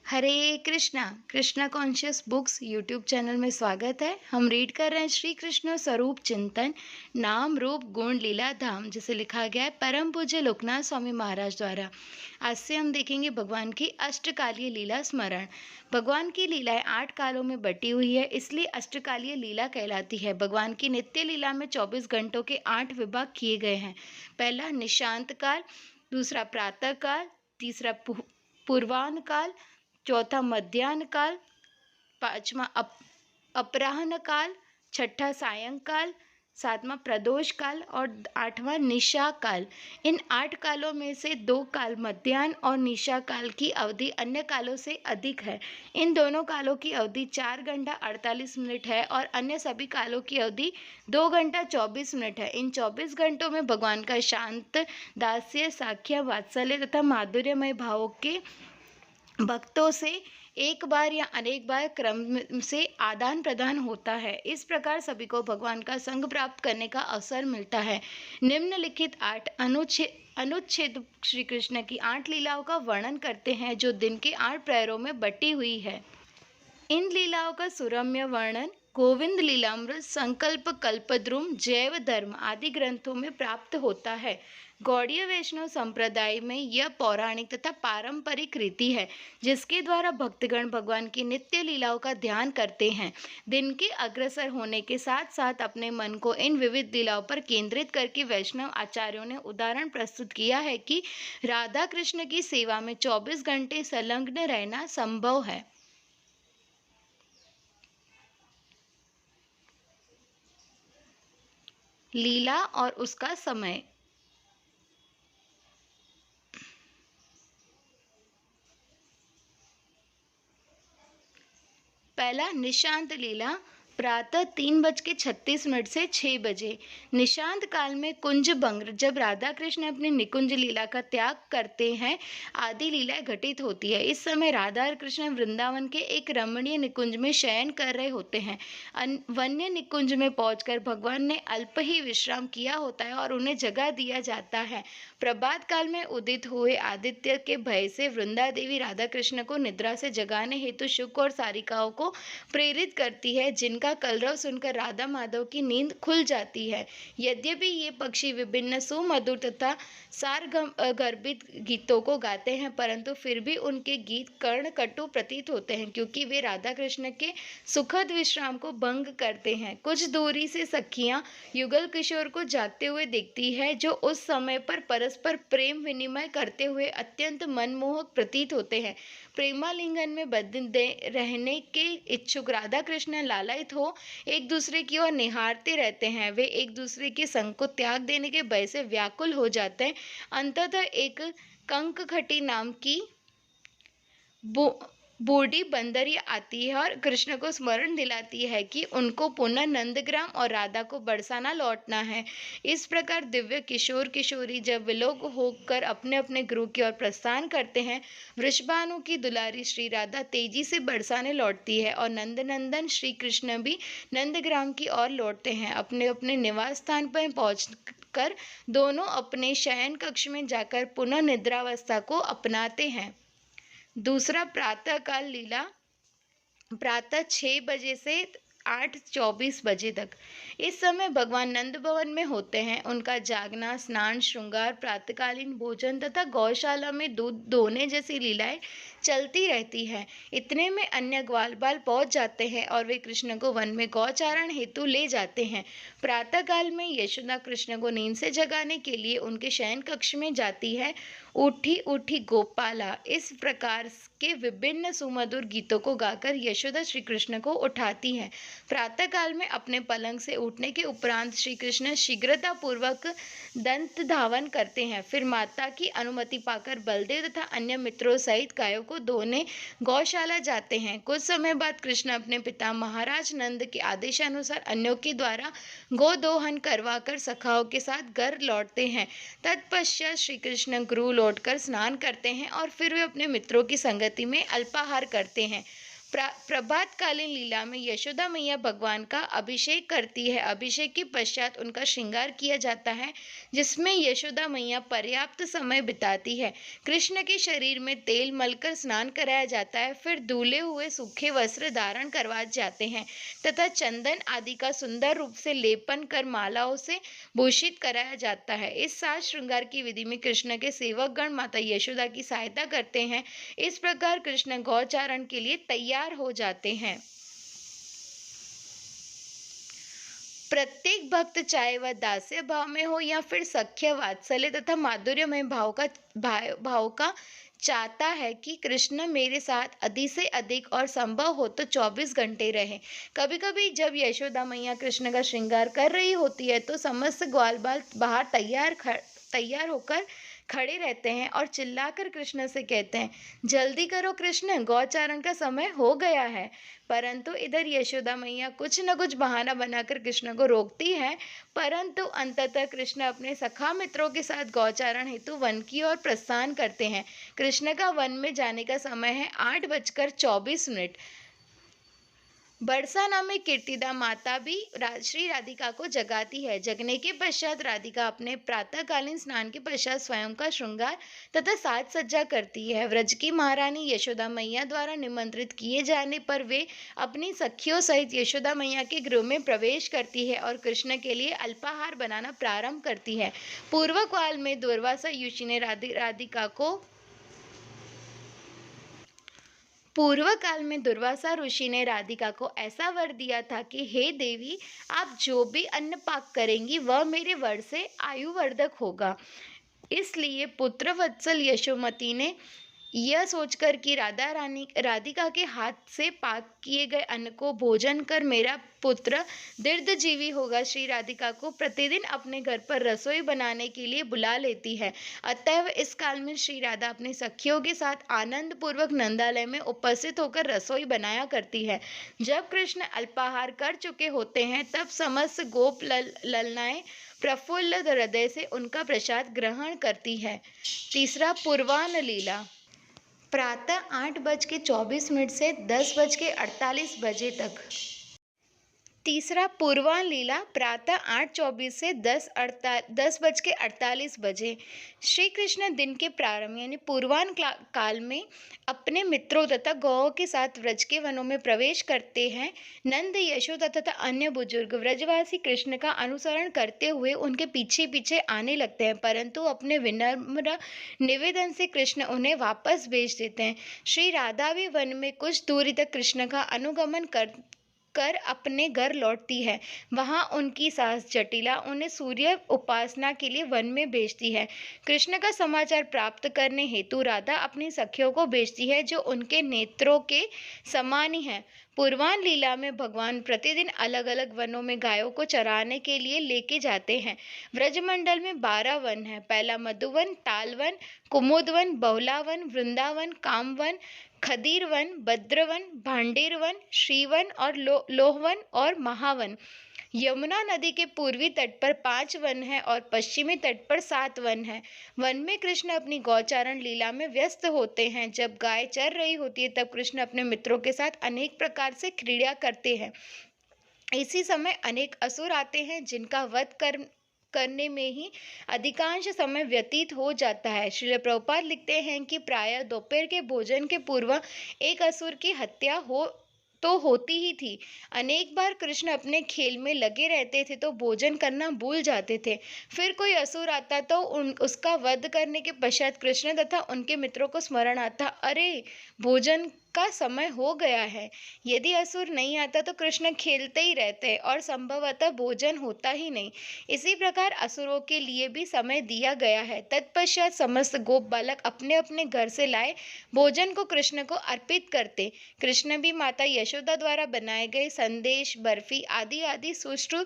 हरे Krishna Krishna conscious books YouTube channel में स्वागत है। हम रीड कर रहे हैं श्री कृष्ण स्वरूप चिंतन नाम रूप गुण लीला धाम, जिसे लिखा गया है परम पूज्य लोकनाथ स्वामी महाराज द्वारा। आज से हम देखेंगे भगवान की अष्टकालीय लीला स्मरण। भगवान की लीलाएं 8 कालों में बटी हुई है, इसलिए अष्टकालीय लीला कहलाती है। भगवान की नित्य लीला में 24 घंटों के 8 विभाग किए गए हैं। पहला निशांत काल, दूसरा प्रातः काल, तीसरा पूर्वाह्न काल, चौथा मध्याह्न काल, पांचवा अपराह्न काल, छठा सायंकाल, सातवां प्रदोष काल और आठवां निशा काल। इन 8 कालों में से 2 काल मध्याह्न और निशा काल की अवधि अन्य कालों से अधिक है। इन दोनों कालों की अवधि 4 घंटा 48 मिनट है और अन्य सभी कालों की अवधि 2 घंटा 24 मिनट है। इन 24 घंटों में भगवान का शांत, दास्य, साख्य, वात्सल्य तथा माधुर्यमय भावों के भक्तों से एक बार या अनेक बार क्रम से आदान प्रदान होता है। इस प्रकार सभी को भगवान का संग प्राप्त करने का अवसर मिलता है। निम्नलिखित 8 अनुच्छेद श्री कृष्ण की 8 लीलाओं का वर्णन करते हैं, जो दिन के 8 प्रहरों में बटी हुई है। इन लीलाओं का सुरम्य वर्णन गोविंद लीलामृत, संकल्प कल्पद्रुम, जैव धर्म आदि ग्रंथों में प्राप्त होता है। गौड़ीय वैष्णव संप्रदाय में यह पौराणिक तथा पारंपरिक रीति है, जिसके द्वारा भक्तगण भगवान की नित्य लीलाओं का ध्यान करते हैं। दिन के अग्रसर होने के साथ साथ अपने मन को इन विविध लीलाओं पर केंद्रित करके वैष्णव आचार्यों ने उदाहरण प्रस्तुत किया है कि राधा कृष्ण की सेवा में 24 घंटे संलग्न रहना संभव है। लीला और उसका समय। पहला निशांत लीला, प्रातः 3:36 से 6 बजे। निशांत काल में कुंज भंग, जब राधा कृष्ण अपनी निकुंज लीला का त्याग करते हैं, आदि लीलाएं घटित होती है। इस समय राधा और कृष्ण वृंदावन के एक रमणीय निकुंज में शयन कर रहे होते हैं। वन्य निकुंज में पहुंचकर भगवान ने अल्प ही विश्राम किया होता है और उन्हें जगा दिया जाता है। प्रभात काल में उदित हुए आदित्य के भय से वृंदा देवी राधा कृष्ण को निद्रा से जगाने हेतु शुक और सारिकाओं को प्रेरित करती है, जिनका कलरव सुनकर राधा माधव की नींद खुल जाती है। यद्यपि ये पक्षी विभिन्न सुमधुर तथा सार गर्भित गीतों को गाते हैं, परंतु फिर भी उनके गीत कर्ण कटु प्रतीत होते हैं, क्योंकि वे राधा कृष्ण के सुखद विश्राम को भंग करते हैं। कुछ दूरी से सखियां युगल किशोर को जागते हुए दिखती है, जो उस समय पर परस्पर प्रेम विनिमय करते हुए अत्यंत मनमोहक प्रतीत होते हैं। प्रेमालिंगन में बंधे रहने के इच्छुक राधा कृष्ण लालायित हो एक दूसरे की ओर निहारते रहते हैं। वे एक दूसरे के संग को त्याग देने के भय से व्याकुल हो जाते हैं। अंततः एक कंकखटी नाम की बूढ़ी बंदरिया आती है और कृष्ण को स्मरण दिलाती है कि उनको पुनः नंदग्राम और राधा को बरसाना लौटना है। इस प्रकार दिव्य किशोर किशोरी जब विलोक होकर अपने अपने गृह की ओर प्रस्थान करते हैं, वृषभानु की दुलारी श्री राधा तेजी से बरसाने लौटती है और नंदनंदन श्री कृष्ण भी नंदग्राम की ओर लौटते हैं। अपने अपने निवास स्थान पर पहुंचकर दोनों अपने शयन कक्ष में जाकर पुनः निद्रावस्था को अपनाते हैं। दूसरा प्रातःकाल लीला, प्रातः 6 बजे से 8:24 बजे तक। इस समय भगवान नंद भवन में होते हैं। उनका जागना, स्नान, श्रृंगार, प्रातःकालीन भोजन तथा गौशाला में दूध दोहने जैसी लीलाएं चलती रहती हैं। इतने में अन्य ग्वाल बाल पहुंच जाते हैं और वे कृष्ण को वन में गौचारण हेतु ले जाते हैं। प्रातःकाल में यशोदा कृष्ण को नींद से जगाने के लिए उनके शयन कक्ष में जाती है। उठी उठी गोपाला, इस प्रकार के विभिन्न सुमधुर गीतों को गाकर यशोदा श्री कृष्ण को उठाती हैं। प्रातःकाल में अपने पलंग से उठने के उपरांत श्री कृष्ण शीघ्रता पूर्वक दंत धावन करते हैं। फिर माता की अनुमति पाकर बलदेव तथा अन्य मित्रों सहित गायों को धोने गौशाला जाते हैं। कुछ समय बाद कृष्ण अपने पिता महाराज नंद के आदेशानुसार अन्यों के द्वारा गोदोहन करवाकर सखाओं के साथ घर लौटते हैं। तत्पश्चात श्री कृष्ण गृह लौटकर स्नान करते हैं और फिर वे अपने मित्रों की संगति में अल्पाहार करते हैं। प्रभातकालीन लीला में यशोदा मैया भगवान का अभिषेक करती है। अभिषेक के पश्चात उनका श्रृंगार किया जाता है, जिसमें यशोदा मैया पर्याप्त समय बिताती है। कृष्ण के शरीर में तेल मलकर स्नान कराया जाता है, फिर धुले हुए सूखे वस्त्र धारण करवाए जाते हैं तथा चंदन आदि का सुंदर रूप से लेपन कर मालाओं से भूषित कराया जाता है। इस साज श्रृंगार की विधि में कृष्ण के सेवकगण माता यशोदा की सहायता करते हैं। इस प्रकार कृष्ण गौचारण के लिए तैयार हो जाते हैं। प्रत्येक भक्त चाहे वह दास्य भाव में हो या फिर सख्य वात्सल्य तथा माधुर्यमय भाव का चाहता है कि कृष्ण मेरे साथ अधिक से अधिक और संभव हो तो 24 घंटे रहे। कभी कभी जब यशोदा मैया कृष्ण का श्रृंगार कर रही होती है तो समस्त ग्वाल बाल बाहर तैयार होकर खड़े रहते हैं और चिल्लाकर कृष्ण से कहते हैं, जल्दी करो कृष्ण, गौचारण का समय हो गया है। परंतु इधर यशोदा मैया कुछ न कुछ बहाना बनाकर कृष्ण को रोकती है, परंतु अंततः कृष्ण अपने सखा मित्रों के साथ गौचारण हेतु वन की ओर प्रस्थान करते हैं। कृष्ण का वन में जाने का समय है 8:24। बरसा नामक कीर्तिदा माता भी श्री राधिका को जगाती है। जगने के पश्चात राधिका अपने प्रातःकालीन स्नान के पश्चात स्वयं का श्रृंगार तथा साज सज्जा करती है। व्रज की महारानी यशोदा मैया द्वारा निमंत्रित किए जाने पर वे अपनी सखियों सहित यशोदा मैया के गृह में प्रवेश करती है और कृष्ण के लिए अल्पाहार बनाना प्रारंभ करती है। पूर्व काल में दुर्वासा ऋषि ने राधिका को पूर्व काल में दुर्वासा ऋषि ने राधिका को ऐसा वर दिया था कि हे देवी, आप जो भी अन्न पाक करेंगी वह मेरे वर से आयुवर्धक होगा। इसलिए पुत्र वत्सल यशोमती ने यह सोचकर कि राधिका के हाथ से पाक किए गए अन्न को भोजन कर मेरा पुत्र दीर्घजीवी होगा, श्री राधिका को प्रतिदिन अपने घर पर रसोई बनाने के लिए बुला लेती है। अतएव इस काल में श्री राधा अपने सखियों के साथ आनंद पूर्वक नंदालय में उपस्थित होकर रसोई बनाया करती है। जब कृष्ण अल्पाहार कर चुके होते हैं तब समस्त गोप ललनाएं प्रफुल्ल हृदय से उनका प्रसाद ग्रहण करती है। तीसरा, पूर्वान्न लीला। प्रातः 8:24 से 10:48 तक। तीसरा, पूर्वान्न लीला प्रातः 8:24 से 10:48 श्री कृष्ण दिन के प्रारंभ यानी पूर्वान्न काल में अपने मित्रों तथा गौओं के साथ व्रज के वनों में प्रवेश करते हैं। नंद, यशोदा तथा अन्य बुजुर्ग व्रजवासी कृष्ण का अनुसरण करते हुए उनके पीछे पीछे आने लगते हैं, परंतु अपने विनम्र निवेदन से कृष्ण उन्हें वापस भेज देते हैं। श्री राधा भी वन में कुछ दूरी तक कृष्ण का अनुगमन कर अपने घर लौटती है। वहां उनकी सास जटिला उन्हें सूर्य उपासना के लिए वन में भेजती है। कृष्ण का समाचार प्राप्त करने हेतु राधा अपनी सखियों को भेजती है जो उनके नेत्रों के समान ही है। पूर्वान्न लीला में भगवान प्रतिदिन अलग अलग वनों में गायों को चराने के लिए लेके जाते हैं। व्रजमंडल में 12 वन है। पहला मधुवन, तालवन, कुमुदवन, बहुलावन, वृंदावन, कामवन, खदीरवन, भद्रवन, भांडेरवन, श्रीवन और लोहवन और महावन। यमुना नदी के पूर्वी तट पर 5 वन है और पश्चिमी तट पर 7 वन है। वन में कृष्ण अपनी गौचारण लीला में व्यस्त होते हैं। जब गाय चर रही होती है तब कृष्ण अपने मित्रों के साथ अनेक प्रकार से क्रीड़ा करते हैं। इसी समय अनेक असुर आते हैं जिनका वध करने में ही अधिकांश समय व्यतीत हो जाता है। श्रील प्रभुपाद लिखते हैं कि प्रायः दोपहर के भोजन के पूर्व एक असुर की हत्या होती ही थी। अनेक बार कृष्ण अपने खेल में लगे रहते थे तो भोजन करना भूल जाते थे। फिर कोई असुर आता तो उसका वध करने के पश्चात कृष्ण तथा उनके मित्रों को स्मरण आता, अरे भोजन का समय हो गया है। यदि असुर नहीं आता तो कृष्ण खेलते ही रहते और संभवतः भोजन होता ही नहीं। इसी प्रकार असुरों के लिए भी समय दिया गया है। तत्पश्चात समस्त गोप बालक अपने अपने घर से लाए भोजन को कृष्ण को अर्पित करते। कृष्ण भी माता यशोदा द्वारा बनाए गए संदेश, बर्फी आदि आदि सुष्टु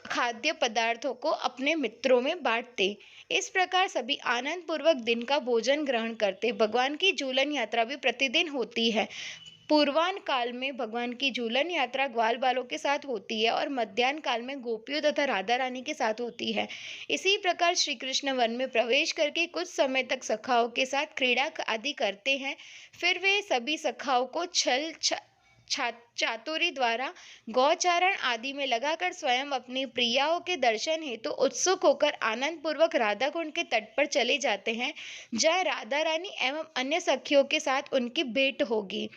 खाद्य पदार्थों को अपने मित्रों में बांटते। इस प्रकार सभी आनंद पूर्वक दिन का भोजन ग्रहण करते। भगवान की झूलन यात्रा भी प्रतिदिन होती है। पूर्वान्न काल में भगवान की झूलन यात्रा ग्वाल बालों के साथ होती है और मध्याह्न काल में गोपियों तथा राधा रानी के साथ होती है। इसी प्रकार श्री कृष्ण वन में प्रवेश करके कुछ समय तक सखाओं के साथ क्रीड़ा आदि करते हैं। फिर वे सभी सखाओं को चातुरी द्वारा गौचारण आदि में लगाकर स्वयं अपनी प्रियाओं के दर्शन हेतु उत्सुक होकर आनंद पूर्वक राधा कुंड के तट पर चले जाते हैं, जहाँ राधा रानी एवं अन्य सखियों के साथ उनकी भेंट होगी।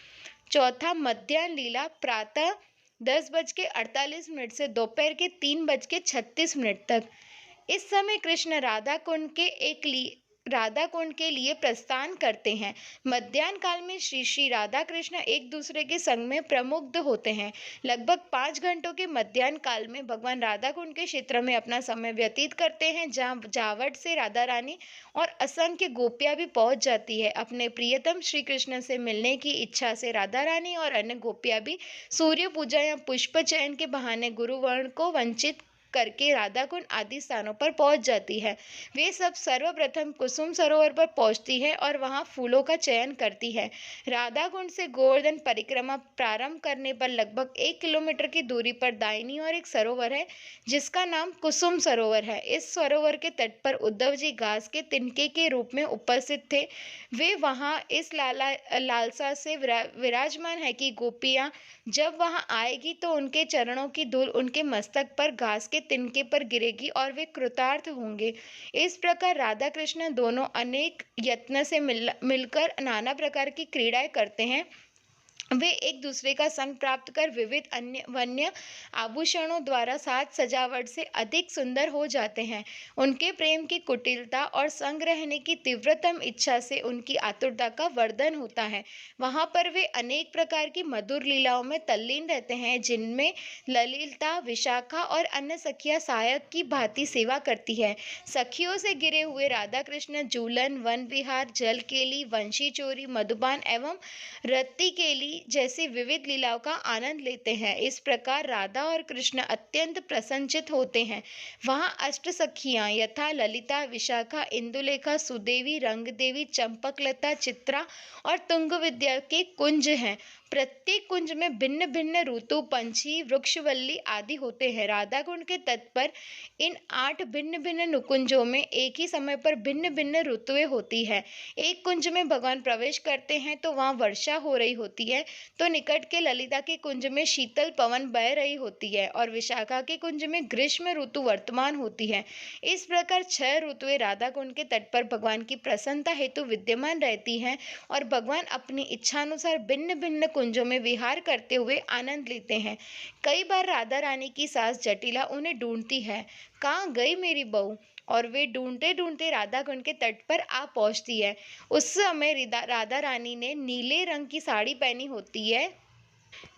चौथा, मध्याह्न लीला प्रातः 10:48 से दोपहर के 3:36 तक। इस समय कृष्ण राधा कुंड के लिए प्रस्थान करते हैं। मध्याह्न काल में श्री श्री राधा कृष्ण एक दूसरे के संग में प्रमुग्ध होते हैं। लगभग 5 घंटों के मध्याह्न काल में भगवान राधा कुंड के क्षेत्र में अपना समय व्यतीत करते हैं, जहाँ जावट से राधा रानी और असंख्य गोपियां भी पहुंच जाती है। अपने प्रियतम श्री कृष्ण से मिलने की इच्छा से राधा रानी और अन्य गोपियां भी सूर्य पूजा या पुष्प चयन के बहाने गुरुवर्ण को वंचित करके राधा कुंड आदि स्थानों पर पहुंच जाती है। वे सब सर्वप्रथम कुसुम सरोवर पर पहुंचती है और वहां फूलों का चयन करती है। राधा कुंड से गोवर्धन परिक्रमा प्रारंभ करने पर लगभग 1 किलोमीटर की दूरी पर दाहिनी ओर एक सरोवर है, जिसका नाम कुसुम सरोवर है। इस सरोवर के तट पर उद्धव जी घास के तिनके के रूप में उपस्थित थे। वे वहां इस लालसा से विराजमान है कि गोपियां जब वहां आएगी तो उनके चरणों की धूल उनके मस्तक पर घास के तिनके पर गिरेगी और वे कृतार्थ होंगे। इस प्रकार राधा कृष्ण दोनों अनेक यत्न से मिलकर नाना प्रकार की क्रीड़ाएं करते हैं। वे एक दूसरे का संग प्राप्त कर विविध अन्य वन्य आभूषणों द्वारा साज सजावट से अधिक सुंदर हो जाते हैं। उनके प्रेम की कुटिलता और संग रहने की तीव्रतम इच्छा से उनकी आतुरता का वर्धन होता है। वहां पर वे अनेक प्रकार की मधुर लीलाओं में तल्लीन रहते हैं, जिनमें ललिता, विशाखा और अन्य सखियां सहायक की भांति सेवा करती है। सखियों से घिरे हुए राधा कृष्ण झूलन, वन विहार, जल केली, वंशी चोरी, मधुपान एवं रति केली जैसी विविध लीलाओं का आनंद लेते हैं। इस प्रकार राधा और कृष्ण अत्यंत प्रसन्नचित होते हैं। वहाँ अष्ट सखियां यथा ललिता, विशाखा, इंदुलेखा, सुदेवी, रंगदेवी, चंपकलता, चित्रा और तुंग विद्या के कुंज हैं। प्रत्येक कुंज में भिन्न भिन्न ऋतु, पंछी, वृक्षवल्ली आदि होते हैं। राधा कुंड के तट पर इन 8 भिन्न भिन्न नुकुंजों में एक ही समय पर भिन्न भिन्न ऋतुएं होती है। एक कुंज में भगवान प्रवेश करते हैं तो वहां वर्षा हो रही होती है, तो निकट के ललिता के कुंज में शीतल पवन बह रही होती है और विशाखा के कुंज में ग्रीष्म ऋतु वर्तमान होती है। इस प्रकार 6 ऋतुएं राधा कुंड के तट पर भगवान की प्रसन्नता हेतु विद्यमान रहती हैं और भगवान अपनी इच्छानुसार भिन्न भिन्न कुंजों में विहार करते हुए आनंद लेते हैं। कई बार राधा रानी की सास जटिला उन्हें ढूंढती है, कहाँ गई मेरी बहू, और वे ढूंढते ढूंढते राधा कुंड के तट पर आ पहुंचती है। उस समय राधा रानी ने नीले रंग की साड़ी पहनी होती है,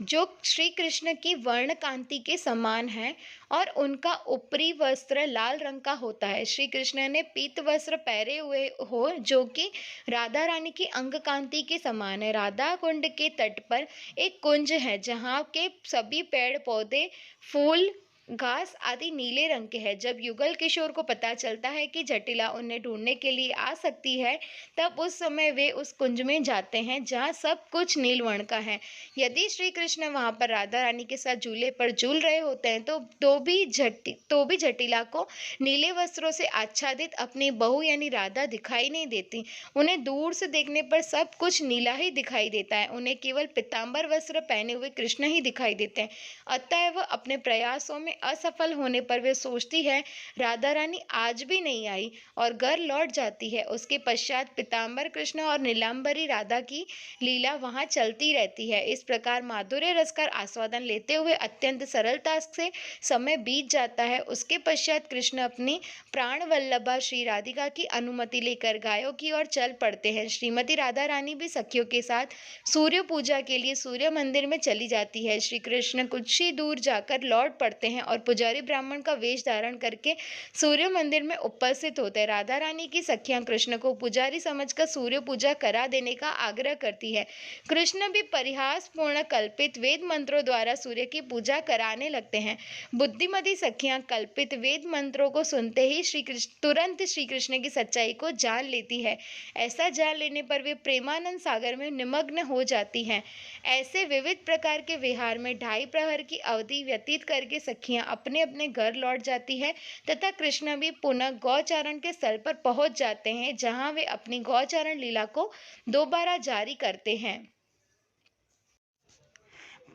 जो श्री कृष्ण की वर्ण कांति के समान है, और उनका ऊपरी वस्त्र लाल रंग का होता है। श्री कृष्ण ने पीत वस्त्र पहरे हुए हो, जो कि राधा रानी की अंग कांति के समान है। राधा कुंड के तट पर एक कुंज है, जहाँ के सभी पेड़ पौधे, फूल, घास आदि नीले रंग के हैं। जब युगल किशोर को पता चलता है कि जटिला उन्हें ढूंढने के लिए आ सकती है, तब उस समय वे उस कुंज में जाते हैं जहाँ सब कुछ नील वर्ण का है। यदि श्री कृष्ण वहां पर राधा रानी के साथ झूले पर झूल रहे होते हैं तो भी जटिला को नीले वस्त्रों से आच्छादित अपनी बहू यानी राधा दिखाई नहीं देती। उन्हें दूर से देखने पर सब कुछ नीला ही दिखाई देता है। उन्हें केवल पीताम्बर वस्त्र पहने हुए कृष्ण ही दिखाई देते हैं। अतः वह अपने प्रयासों में असफल होने पर वे सोचती है राधा रानी आज भी नहीं आई, और घर लौट जाती है। उसके पश्चात पीताम्बर कृष्ण और नीलांबरी राधा की लीला वहां चलती रहती है। इस प्रकार माधुर्य रस का आस्वादन लेते हुए अत्यंत सरलता से समय बीत जाता है। उसके पश्चात कृष्ण अपनी प्राण वल्लभा श्री राधिका की अनुमति लेकर गायों की ओर चल पड़ते हैं। श्रीमती राधा रानी भी सखियों के साथ सूर्य पूजा के लिए सूर्य मंदिर में चली जाती है। श्री कृष्ण कुछ ही दूर जाकर लौट पड़ते हैं और पुजारी ब्राह्मण का वेश धारण करके सूर्य मंदिर में उपस्थित होते हैं। राधा रानी की सखियां कृष्ण को पुजारी समझकर सूर्य पूजा करा देने का आग्रह करती है। कृष्ण भी परिहास पूर्ण कल्पित वेद मंत्रों द्वारा सूर्य की पूजा कराने लगते हैं। बुद्धिमती सखियां कल्पित वेद मंत्रों को सुनते ही तुरंत श्री कृष्ण की सच्चाई को जान लेती है। ऐसा जान लेने पर वे प्रेमानंद सागर में निमग्न हो जाती हैं। ऐसे विविध प्रकार के विहार में 2.5 प्रहर की अवधि व्यतीत करके सखियां अपने अपने घर लौट जाती है तथा कृष्ण भी पुनः गौचारण के स्थल पर पहुंच जाते हैं, जहां वे अपनी गौचारण लीला को दोबारा जारी करते हैं।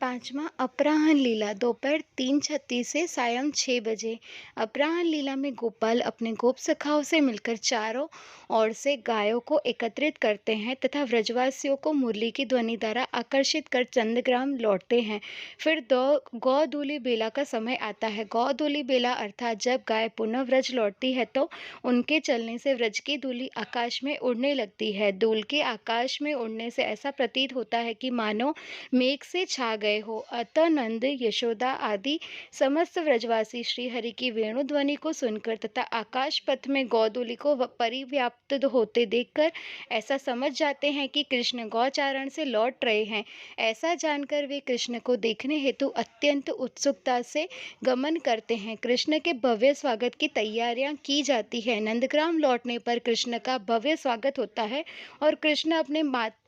पाँचवा अपराह्न लीला दोपहर 3:36 से सायं 6 बजे। अपराह्न लीला में गोपाल अपने गोप सखाओं से मिलकर चारों ओर से गायों को एकत्रित करते हैं तथा व्रजवासियों को मुरली की ध्वनि द्वारा आकर्षित कर चंद्रग्राम लौटते हैं। फिर दो गौदूली बेला का समय आता है। गौदूली बेला अर्थात जब गाय पुनः व्रज लौटती है तो उनके चलने से व्रज की धूलि आकाश में उड़ने लगती है। धूल के आकाश में उड़ने से ऐसा प्रतीत होता है कि मानो मेघ से छा गए हो। अतः नंद, यशोदा आदि समस्त व्रजवासी श्री हरि की वेणु ध्वनि को सुनकर तथा आकाश पथ में गौदूली को परिव्याप्त होते देखकर ऐसा समझ जाते हैं कि कृष्ण गौचारण से लौट रहे हैं। ऐसा जानकर वे कृष्ण को देखने हेतु अत्यंत उत्सुकता से गमन करते हैं। कृष्ण के भव्य स्वागत की तैयारियां की जाती है। नंदग्राम लौटने पर कृष्ण का भव्य स्वागत होता है और कृष्ण अपने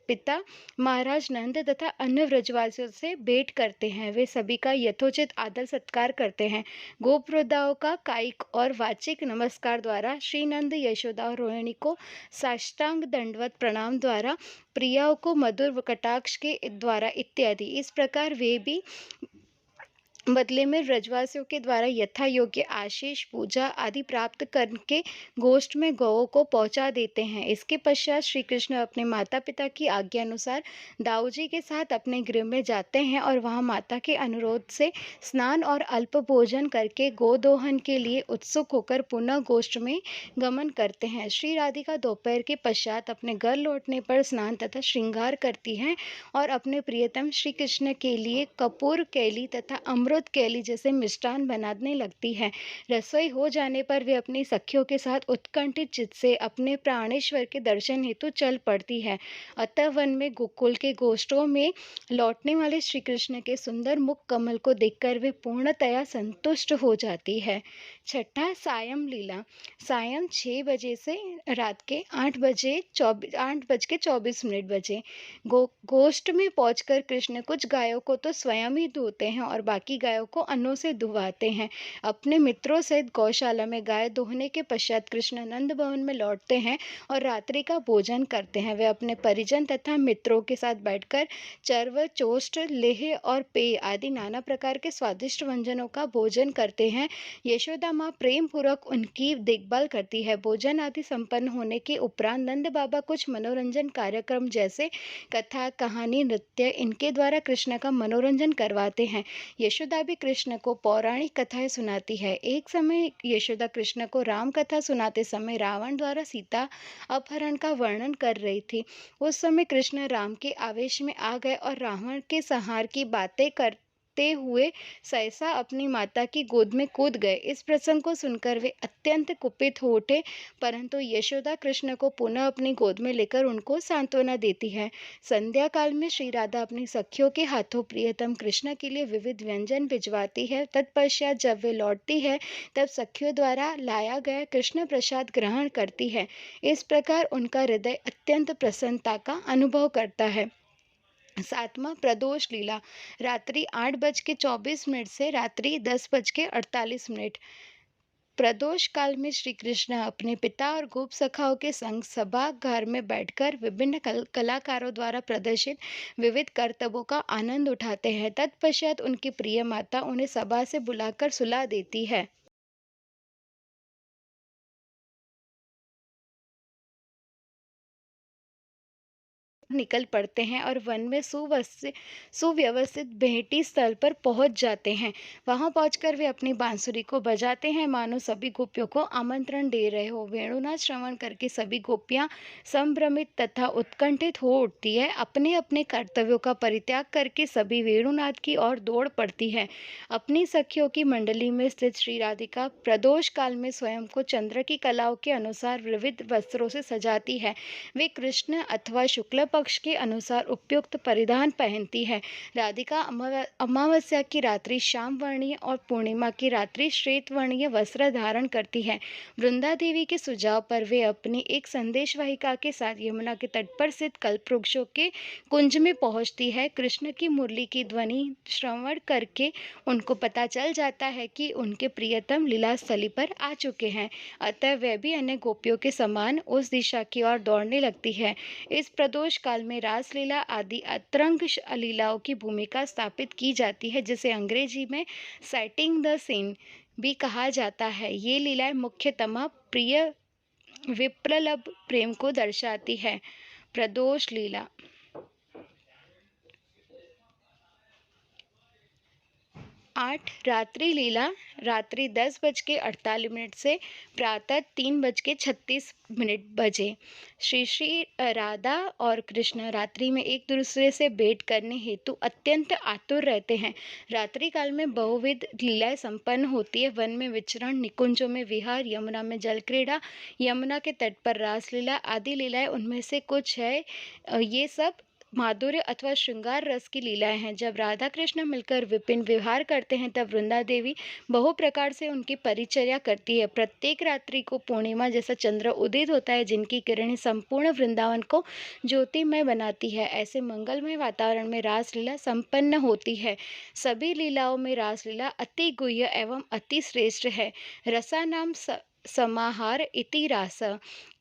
पिता महाराज नंद तथा अन्य व्रजवासियों से भेंट करते हैं। वे सभी का यथोचित आदर सत्कार करते हैं। गोपवृंदाओं का कायिक और वाचिक नमस्कार द्वारा श्री नंद, यशोदा और रोहिणी को साष्टांग दंडवत प्रणाम द्वारा, प्रियाओं को मधुर कटाक्ष के द्वारा इत्यादि इस प्रकार वे भी बदले में व्रजवासियों के द्वारा यथा योग्य आशीष, पूजा आदि प्राप्त करके गोष्ठ में गौओं को पहुंचा देते हैं। इसके पश्चात श्री कृष्ण अपने माता पिता की आज्ञा अनुसार दाऊजी के साथ अपने गृह में जाते हैं और वहां माता के अनुरोध से स्नान और अल्प भोजन करके गोदोहन के लिए उत्सुक होकर पुनः गोष्ठ में गमन करते हैं। श्री राधिका दोपहर के पश्चात अपने घर लौटने पर स्नान तथा श्रृंगार करती हैं और अपने प्रियतम श्री कृष्ण के लिए कपूर कैली तथा अमृत केली जैसे मिष्टान बनाने लगती है। रसोई हो जाने पर वे अपनी सखियों के साथ उत्कंठित चित्त से अपने प्राणेश्वर के दर्शन हेतु चल पड़ती है। अतः वन में गोकुल के गोष्ठों में लौटने वाले श्री कृष्ण के सुंदर मुख कमल को देखकर वे पूर्णतया संतुष्ट हो जाती है। छठा सायं लीला सायं 6 बजे से रात के 8:24 बजे। गोष्ठ में पहुंचकर कृष्ण कुछ गायों को तो स्वयं ही धोते हैं और बाकी गायों को अन्नों से धुवाते हैं। अपने मित्रों सहित गौशाला में गाय दोहने के पश्चात कृष्ण नंद भवन में लौटते हैं और रात्रि का भोजन करते हैं। वे अपने परिजन तथा मित्रों के साथ बैठकर चर्व, चोष्ट, लेह और पेय आदि नाना प्रकार के स्वादिष्ट व्यंजनों का भोजन करते हैं। यशोदा माँ प्रेम पूर्वक उनकी देखभाल करती है। भोजन आदि संपन्न होने के उपरांत नंद बाबा कुछ मनोरंजन कार्यक्रम जैसे कथा, कहानी, नृत्य इनके द्वारा कृष्ण का मनोरंजन करवाते हैं। यशोदा भी कृष्ण को पौराणिक कथाएं सुनाती है। एक समय यशोदा कृष्ण को राम कथा सुनाते समय रावण द्वारा सीता अपहरण का वर्णन कर रही थी। उस समय कृष्ण राम के आवेश में आ गए और रावण के संहार की बातें करते हुए सहसा अपनी माता की गोद में कूद गए। इस प्रसंग को सुनकर वे अत्यंत कुपित हो उठे, परंतु यशोदा कृष्ण को पुनः अपनी गोद में लेकर उनको सांत्वना देती है। संध्या काल में श्री राधा अपनी सखियों के हाथों प्रियतम कृष्ण के लिए विविध व्यंजन भिजवाती है। तत्पश्चात जब वे लौटती है तब सखियों द्वारा लाया गया कृष्ण प्रसाद ग्रहण करती है। इस प्रकार उनका हृदय अत्यंत प्रसन्नता का अनुभव करता है। सातवां प्रदोष लीला रात्रि 8:24 से रात्रि 10:48। प्रदोष काल में श्री कृष्ण अपने पिता और गोप सखाओं के संग सभागार में बैठकर विभिन्न कलाकारों द्वारा प्रदर्शित विविध करतबों का आनंद उठाते हैं। तत्पश्चात उनकी प्रिय माता उन्हें सभा से बुलाकर सुला देती है। निकल पड़ते हैं और वन में सुव्यवस्थित भेंटी स्थल पर पहुंच जाते हैं। वहां पहुंचकर वे अपनी बांसुरी को बजाते हैं मानो सभी गोपियों को आमंत्रण दे रहे हो। वेणुनाद श्रवण करके सभी गोपियां संभ्रमित तथा उत्कंठित हो उठती है। अपने अपने कर्तव्यों का परित्याग करके सभी वेणुनाद की ओर दौड़ पड़ती है। अपनी सखियों की मंडली में स्थित श्री राधिका प्रदोष काल में स्वयं को चंद्र की कलाओं के अनुसार विविध वस्त्रों से सजाती है। वे कृष्ण अथवा शुक्ल पक्ष के अनुसार उपयुक्त परिधान पहनती है। राधिका अमावस्या की रात्रि श्याम वर्णीय और पूर्णिमा की रात्रि श्वेत वर्णीय वस्त्र धारण करती है। वृंदा देवी के सुझाव पर वे अपनी एक संदेश वाहिका के साथ यमुना के तट पर स्थित कल्प वृक्षों के कुंज में पहुंचती है। कृष्ण की मुरली की ध्वनि श्रवण करके उनको पता चल जाता है कि उनके प्रियतम लीला स्थली पर आ चुके हैं। अतः वह भी अन्य गोपियों के समान उस दिशा की ओर दौड़ने लगती है। इस प्रदोष काल काल में रासलीला आदि अतरंग लीलाओं की भूमिका स्थापित की जाती है, जिसे अंग्रेजी में सेटिंग द सीन भी कहा जाता है। ये लीलाएं मुख्यतः प्रिय विप्रलभ प्रेम को दर्शाती है। प्रदोष लीला। 8 रात्रि लीला रात्रि 10:48 से प्रातः 3:36 बजे। श्री श्री राधा और कृष्ण रात्रि में एक दूसरे से भेंट करने हेतु अत्यंत आतुर रहते हैं। रात्रि काल में बहुविध लीलाएं संपन्न होती है। वन में विचरण, निकुंजों में विहार, यमुना में जल क्रीड़ा, यमुना के तट पर रासलीला आदि लीलाएं उनमें से कुछ है। ये सब माधुर्य अथवा श्रृंगार रस की लीलाएं हैं। जब राधा कृष्ण मिलकर विपिन विहार करते हैं, तब वृंदा देवी बहु प्रकार से उनकी परिचर्या करती है। प्रत्येक रात्रि को पूर्णिमा जैसा चंद्र उदित होता है, जिनकी किरणें संपूर्ण वृंदावन को ज्योतिमय बनाती है। ऐसे मंगलमय वातावरण में रासलीला संपन्न होती है। सभी लीलाओं में रासलीला अति गुह्य एवं अति श्रेष्ठ है। रसानाम समाहार इति रास।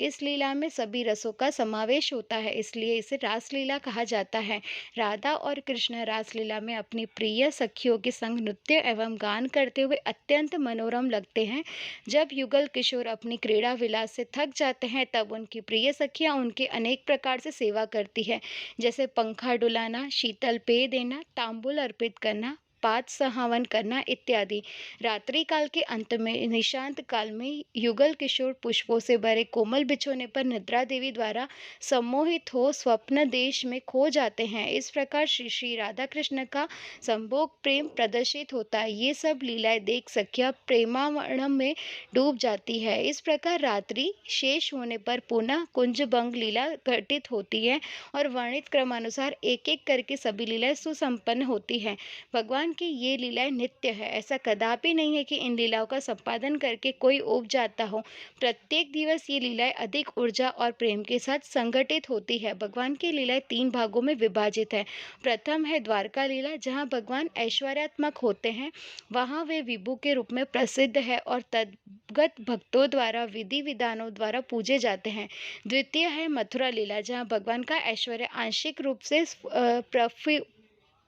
इस लीला में सभी रसों का समावेश होता है, इसलिए इसे रासलीला कहा जाता है। राधा और कृष्ण रासलीला में अपनी प्रिय सखियों के संग नृत्य एवं गान करते हुए अत्यंत मनोरम लगते हैं। जब युगल किशोर अपनी क्रीड़ा विलास से थक जाते हैं, तब उनकी प्रिय सखियां उनके अनेक प्रकार से सेवा करती है, जैसे पंखा डुलाना, शीतल पेय देना, तांबुल अर्पित करना, पात सहावन करना इत्यादि। रात्रि काल के अंत में निशांत काल में युगल किशोर पुष्पों से भरे कोमल बिछोने पर निद्रा देवी द्वारा सम्मोहित हो स्वप्न देश में खो जाते हैं। इस प्रकार श्री श्री राधा कृष्ण का संभोग प्रेम प्रदर्शित होता है। ये सब लीलाएं देख सखियां प्रेमावणम में डूब जाती है। इस प्रकार रात्रि शेष होने पर पुनः कुंज भंग लीला घटित होती है और वर्णित क्रमानुसार एक एक करके सभी लीलाएं सुसंपन्न होती है। भगवान की ये लीलाएं नित्य है। ऐसा कदापि नहीं है कि इन लीलाओं का संपादन करके कोई ऊब जाता हो। प्रत्येक दिवस ये लीलाएं अधिक ऊर्जा और प्रेम के साथ संगठित होती है। भगवान की लीलाएं 3 भागों में विभाजित है। प्रथम है द्वारका लीला, जहाँ भगवान ऐश्वर्यात्मक होते हैं। वहाँ वे विभु के रूप में प्रसिद्ध है और तद्गत भक्तों द्वारा विधि विधानों द्वारा पूजे जाते हैं। द्वितीय है मथुरा लीला, जहाँ भगवान का ऐश्वर्य आंशिक रूप से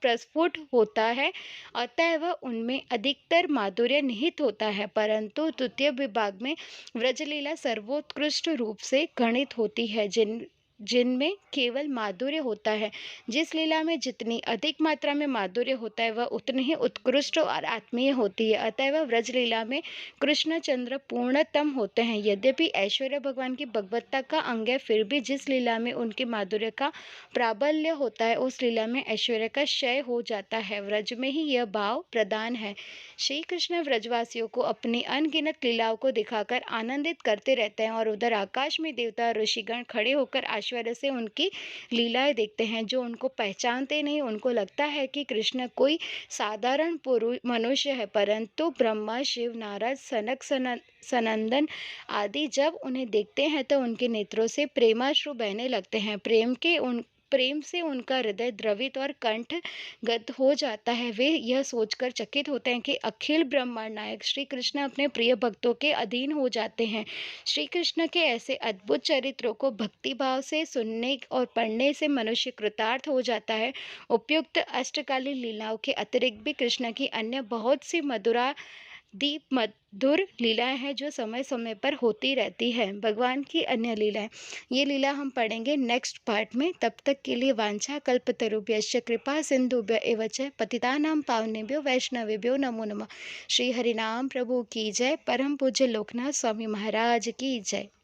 प्रस्फुट होता है, अतएव उनमें अधिकतर माधुर्य निहित होता है। परंतु तृतीय विभाग में व्रजलीला सर्वोत्कृष्ट रूप से गणित होती है, जिनमें केवल माधुर्य होता है। जिस लीला में जितनी अधिक मात्रा में माधुर्य होता है, वह उतनी ही उत्कृष्ट और आत्मीय होती है। अतएव व्रजलीला में कृष्णचंद्र पूर्णतम होते हैं। यद्यपि ऐश्वर्य भगवान की भगवत्ता का अंग है, फिर भी जिस लीला में उनके माधुर्य का प्राबल्य होता है, उस लीला में ऐश्वर्य का क्षय हो जाता है। व्रज में ही यह भाव प्रधान है। श्री कृष्ण व्रजवासियों को अपनी अनगिनत लीलाओं को दिखाकर आनंदित करते रहते हैं, और उधर आकाश में देवता ऋषिगण खड़े होकर ऐश्वर्य से उनकी लीलाएं देखते हैं। जो उनको पहचानते नहीं, उनको लगता है कि कृष्ण कोई साधारण मनुष्य है, परंतु ब्रह्मा, शिव, नारद, सनक सनंदन आदि जब उन्हें देखते हैं, तो उनके नेत्रों से प्रेमाश्रु बहने लगते हैं। प्रेम से उनका हृदय द्रवित और कंठ गत हो जाता है। वे यह सोचकर चकित होते हैं कि अखिल ब्रह्मांड नायक श्री कृष्ण अपने प्रिय भक्तों के अधीन हो जाते हैं। श्री कृष्ण के ऐसे अद्भुत चरित्रों को भक्ति भाव से सुनने और पढ़ने से मनुष्य कृतार्थ हो जाता है। उपयुक्त अष्टकालीन लीलाओं के अतिरिक्त भी कृष्ण की अन्य बहुत सी मधुर लीलाएं हैं, जो समय समय पर होती रहती है। भगवान की अन्य लीलाएं, ये लीला हम पढ़ेंगे नेक्स्ट पार्ट में। तब तक के लिए वांछा कल्पतरुभ्यश्च कृपा सिंधुभ्य एव च पतितानां पावनेभ्यो वैष्णवेभ्यो नमो नमः। श्री हरिनाम प्रभु की जय। परम पूज्य लोकनाथ स्वामी महाराज की जय।